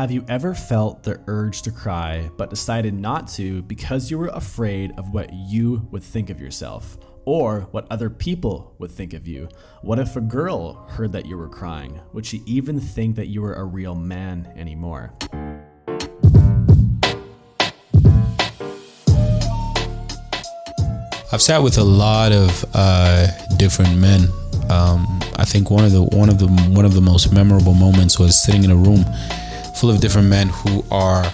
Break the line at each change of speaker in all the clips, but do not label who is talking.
Have you ever felt the urge to cry but decided not to because you were afraid of what you would think of yourself or what other people would think of you? What if a girl heard that you were crying? Would she even think that you were a real man anymore?
I've sat with a lot of different men. I think one of the most memorable moments was sitting in a room full of different men who are,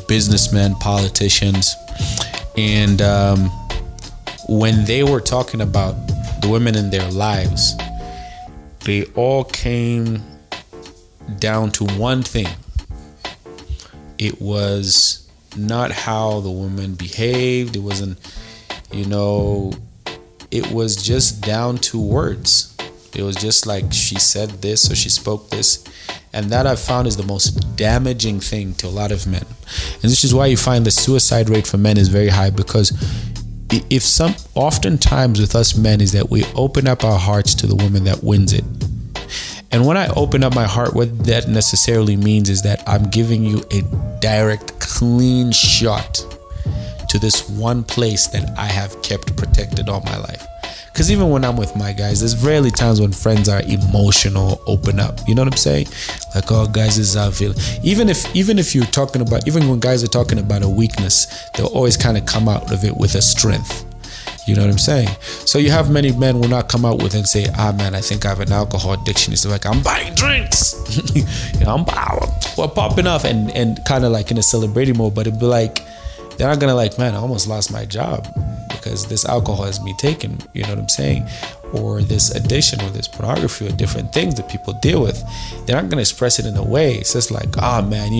businessmen, politicians, and when they were talking about the women in their lives, they all came down to one thing. It was not how the woman behaved. It wasn't, it was just down to words. It was just like she said this or she spoke this. And that I've found is the most damaging thing to a lot of men. And this is why you find the suicide rate for men is very high, because oftentimes with us men is that we open up our hearts to the woman that wins it. And when I open up my heart, what that necessarily means is that I'm giving you a direct, clean shot to this one place that I have kept protected all my life. Because even when I'm with my guys, there's rarely times when friends are emotional, open up. You know what I'm saying? Like, oh, guys, this is how I feel. Even if you're talking about, even when guys are talking about a weakness, they'll always kind of come out of it with a strength. You know what I'm saying? So you have many men who will not come out with and say, man, I think I have an alcohol addiction. It's like, I'm buying drinks. We're popping off and kind of like in a celebrating mode, but it'd be like, they're not gonna like, man, I almost lost my job because this alcohol has me taken, you know what I'm saying? Or this addiction or this pornography or different things that people deal with. They're not gonna express it in a way. It's just like, man,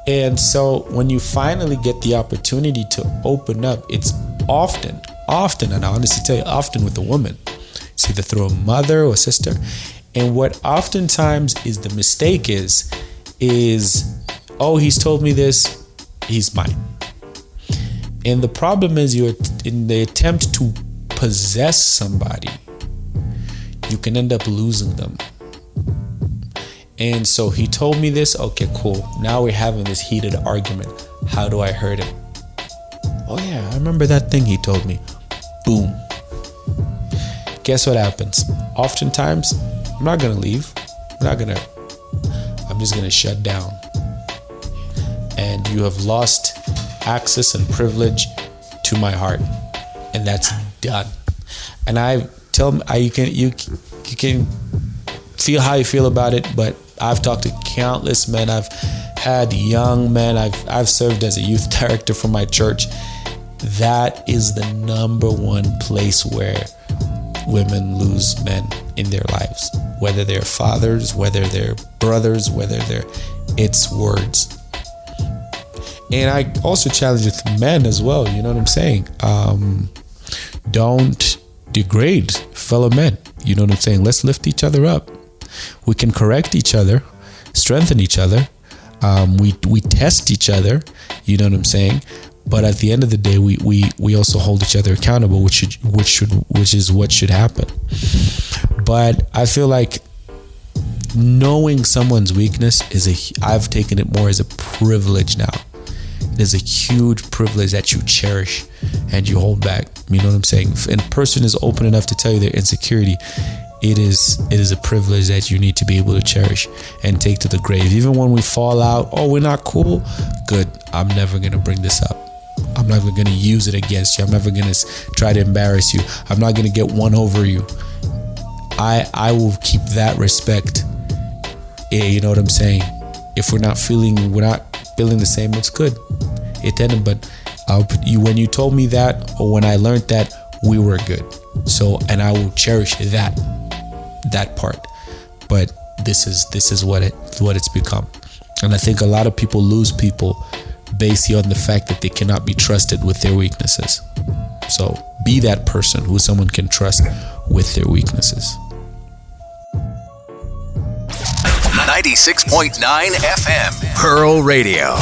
And so when you finally get the opportunity to open up, it's often, and I honestly tell you, often with a woman. It's either through a mother or sister. And what oftentimes is the mistake is, oh, he's told me this, he's mine. And the problem is, you're in the attempt to possess somebody, you can end up losing them. And so he told me this, okay, cool. Now we're having this heated argument. How do I hurt him? Oh yeah, I remember that thing he told me. Boom. Guess what happens? Oftentimes, I'm not gonna leave. I'm just gonna shut down. And you have lost access and privilege to my heart, and that's done. And I tell them, you can feel how you feel about it, but I've talked to countless men. I've had young men. I've served as a youth director for my church. That is the number one place where women lose men in their lives, whether they're fathers, whether they're brothers, it's words. And I also challenge with men as well, you know what I'm saying? Don't degrade fellow men, you know what I'm saying? Let's lift each other up. We can correct each other, strengthen each other. We test each other, you know what I'm saying? But at the end of the day, we also hold each other accountable, which is what should happen. But I feel like knowing someone's weakness I've taken it more as a privilege now. It is a huge privilege that you cherish and you hold back. You know what I'm saying? If a person is open enough to tell you their insecurity, it is a privilege that you need to be able to cherish and take to the grave. Even when we fall out, oh, we're not cool. Good. I'm never going to bring this up. I'm never going to use it against you. I'm never going to try to embarrass you. I'm not going to get one over you. I will keep that respect. Yeah, you know what I'm saying? If we're not feeling the same, it's good. But when you told me that, or when I learned that, we were good. So, and I will cherish that part. But this is what it's become. And I think a lot of people lose people based on the fact that they cannot be trusted with their weaknesses. So be that person who someone can trust with their weaknesses.
96.9 FM, Pearl Radio.